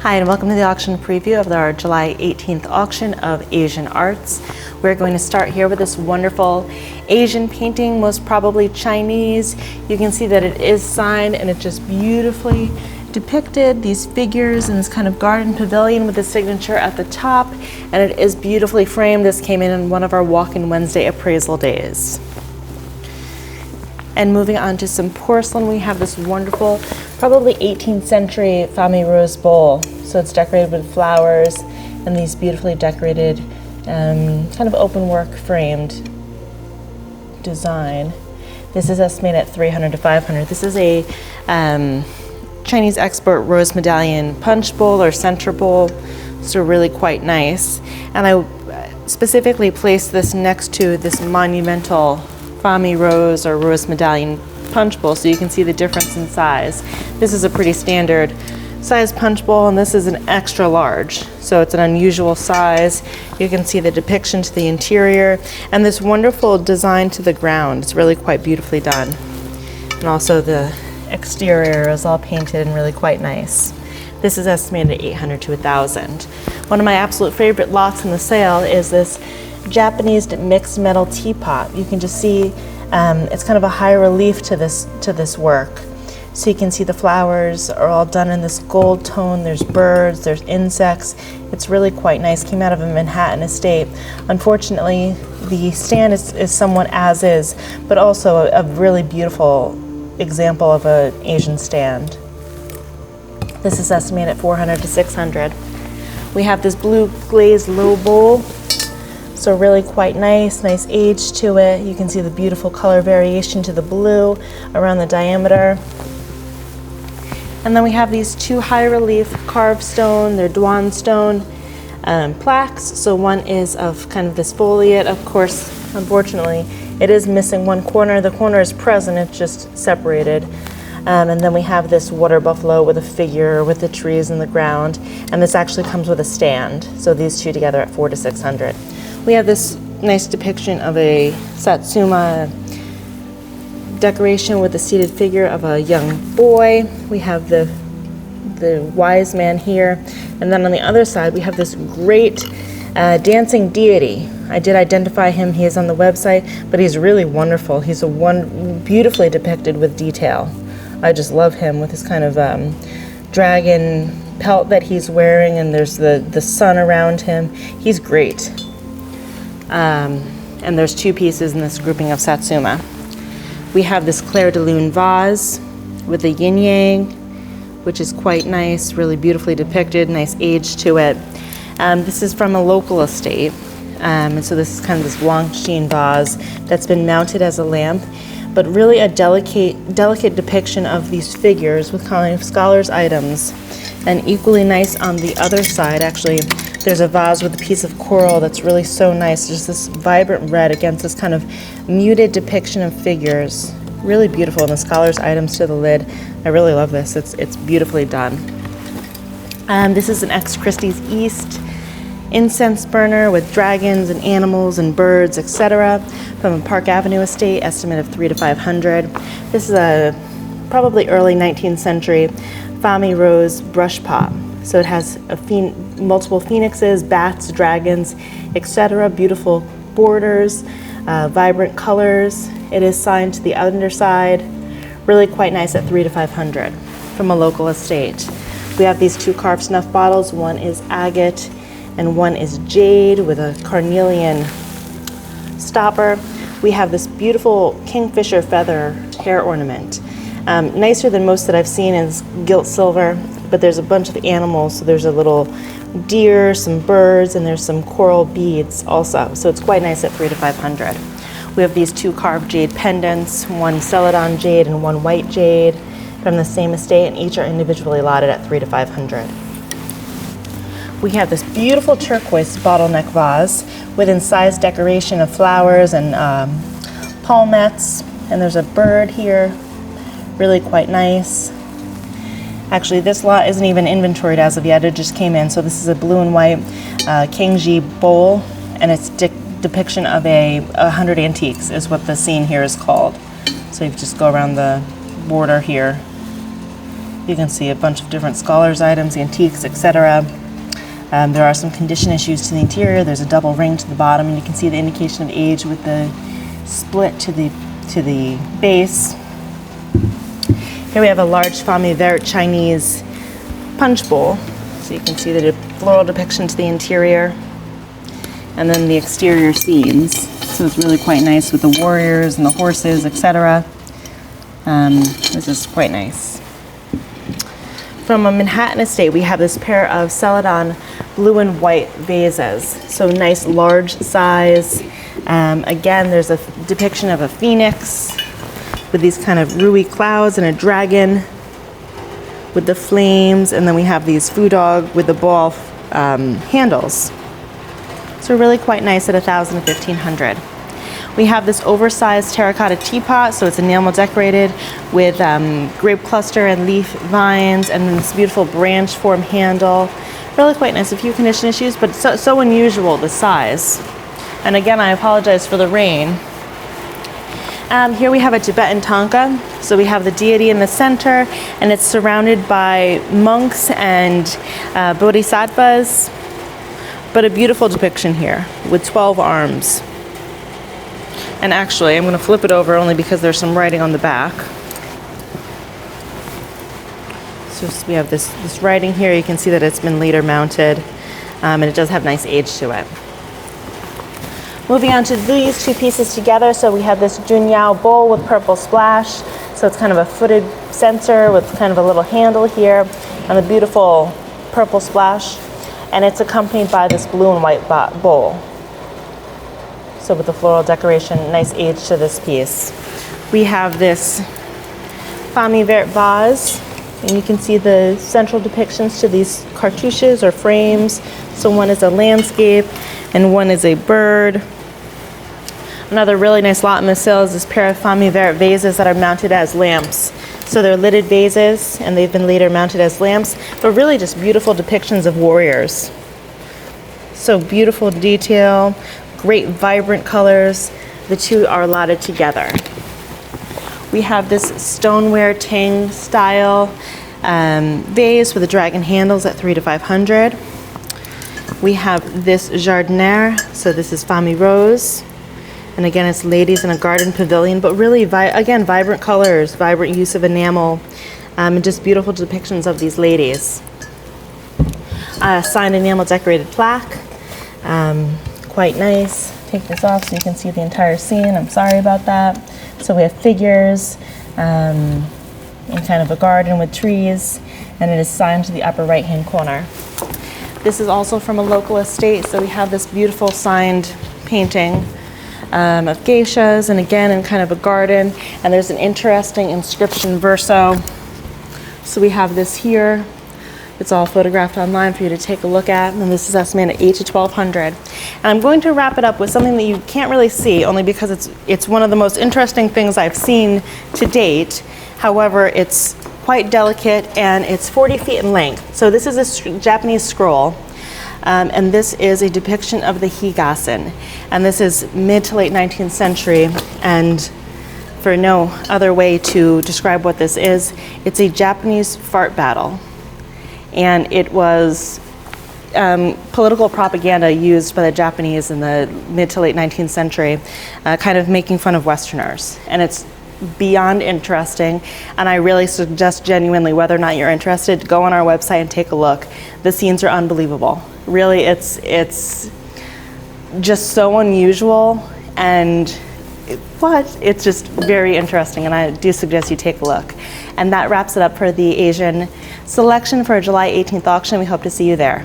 Hi, and welcome to the auction preview of our July 18th auction of Asian arts. We're going to start here with this wonderful Asian painting, most probably Chinese. You can see that it is signed and it just beautifully depicted these figures in this kind of garden pavilion with the signature at the top, and it is beautifully framed. This came in one of our Walk-in Wednesday appraisal days. And moving on to some porcelain, we have this wonderful, probably 18th century Fami Rose bowl. So it's decorated with flowers and these beautifully decorated kind of open work framed design. This is estimated at $300 to $500. This is a Chinese export rose medallion punch bowl or center bowl, so really quite nice. And I specifically placed this next to this monumental Fami Rose or rose medallion punch bowl so you can see the difference in size. This is a pretty standard size punch bowl and this is an extra large, so it's an unusual size. You can see the depiction to the interior and this wonderful design to the ground. It's really quite beautifully done, and also the exterior is all painted and really quite nice. This is estimated at $800 to $1,000. One of my absolute favorite lots in the sale is this Japanese mixed metal teapot. You can just see it's kind of a high relief to this work. So you can see the flowers are all done in this gold tone. There's birds, there's insects. It's really quite nice. Came out of a Manhattan estate. Unfortunately, the stand is somewhat as is, but also a really beautiful example of an Asian stand. This is estimated at $400 to $600. We have this blue glazed low bowl. So really quite nice age to it. You can see the beautiful color variation to the blue around the diameter. And then we have these two high relief carved stone, they're Duan stone plaques. So one is of kind of this foliate. Of course, unfortunately, it is missing one corner. The corner is present, it's just separated. And then we have this water buffalo with a figure with the trees in the ground. And this actually comes with a stand. So these two together at $400 to $600. We have this nice depiction of a Satsuma decoration with a seated figure of a young boy. We have the wise man here. And then on the other side, we have this great dancing deity. I did identify him. He is on the website, but he's really wonderful. He's beautifully depicted with detail. I just love him with his kind of dragon pelt that he's wearing, and there's the sun around him. He's great. And there's two pieces in this grouping of Satsuma. We have this Clair de Lune vase with the yin yang, which is quite nice, really beautifully depicted, nice age to it. This is from a local estate, and so this is kind of this Longsheen vase that's been mounted as a lamp, but really a delicate depiction of these figures with kind of scholars' items. And equally nice on the other side, actually, there's a vase with a piece of coral that's really so nice. Just this vibrant red against this kind of muted depiction of figures. Really beautiful, and the scholars' items to the lid. I really love this. It's beautifully done. This is an Ex Christie's East incense burner with dragons and animals and birds, etc. from a Park Avenue estate, estimate of $300 to $500. This is a probably early 19th century Fami Rose brush pot. So it has multiple phoenixes, bats, dragons, etc. Beautiful borders, vibrant colors. It is signed to the underside. Really quite nice at $300 to $500 from a local estate. We have these two carved snuff bottles. One is agate and one is jade with a carnelian stopper. We have this beautiful kingfisher feather hair ornament. Nicer than most that I've seen is gilt silver, but there's a bunch of animals. So there's a little deer, some birds, and there's some coral beads also. So it's quite nice at $300 to $500. We have these two carved jade pendants, one celadon jade and one white jade from the same estate, and each are individually allotted at $300 to $500. We have this beautiful turquoise bottleneck vase with incised decoration of flowers and palmettes, and there's a bird here. Really quite nice. Actually, this lot isn't even inventoried as of yet. It just came in. So this is a blue and white Kingji bowl, and it's depiction of 100 antiques is what the scene here is called. So you just go around the border here. You can see a bunch of different scholars items, antiques, etc. There are some condition issues to the interior. There's a double ring to the bottom, and you can see the indication of age with the split to the base. Here we have a large Fami Vert Chinese punch bowl. So you can see the floral depiction to the interior, and then the exterior scenes. So it's really quite nice with the warriors and the horses, etc. This is quite nice. From a Manhattan estate, we have this pair of Celadon blue and white vases. So nice large size. Again, there's a depiction of a phoenix with these kind of ruby clouds and a dragon with the flames, and then we have these foo dog with the ball handles. So really quite nice at $1,000 to $1,500. We have this oversized terracotta teapot, so it's enamel decorated with grape cluster and leaf vines, and then this beautiful branch form handle. Really quite nice. A few condition issues, but so unusual, the size. And again, I apologize for the rain. Here we have a Tibetan Tonka. So we have the deity in the center, and it's surrounded by monks and bodhisattvas, but a beautiful depiction here with 12 arms. And actually, I'm going to flip it over only because there's some writing on the back. So we have this writing here. You can see that it's been later mounted, and it does have nice age to it. Moving on to these two pieces together, so we have this Junio bowl with purple splash. So it's kind of a footed censer with kind of a little handle here and a beautiful purple splash. And it's accompanied by this blue and white bowl. So with the floral decoration, nice age to this piece. We have this Fami Vert vase, and you can see the central depictions to these cartouches or frames. So one is a landscape and one is a bird. Another really nice lot in the sale is this pair of Fami Vert vases that are mounted as lamps. So they're lidded vases, and they've been later mounted as lamps, but really just beautiful depictions of warriors. So beautiful detail, great vibrant colors. The two are allotted together. We have this stoneware Tang style vase with the dragon handles at $300 to $500. We have this jardiniere, so this is Fami Rose. And again, it's ladies in a garden pavilion, but really, again, vibrant colors, vibrant use of enamel, and just beautiful depictions of these ladies. Signed enamel decorated plaque, quite nice. Take this off so you can see the entire scene. I'm sorry about that. So we have figures in kind of a garden with trees, and it is signed to the upper right-hand corner. This is also from a local estate, so we have this beautiful signed painting of geishas, and again in kind of a garden, and there's an interesting inscription verso. So we have this here. It's all photographed online for you to take a look at, and this is estimated at $800 to $1,200. And I'm going to wrap it up with something that you can't really see, only because it's one of the most interesting things I've seen to date. However, it's quite delicate, and it's 40 feet in length. So this is a Japanese scroll. And this is a depiction of the Higasen. And this is mid to late 19th century. And for no other way to describe what this is, it's a Japanese fart battle. And it was political propaganda used by the Japanese in the mid to late 19th century, kind of making fun of Westerners. And it's beyond interesting, and I really suggest genuinely, whether or not you're interested, go on our website and take a look. The scenes are unbelievable. Really, it's just so unusual, but it's just very interesting, and I do suggest you take a look. And that wraps it up for the Asian selection for our July 18th auction. We hope to see you there.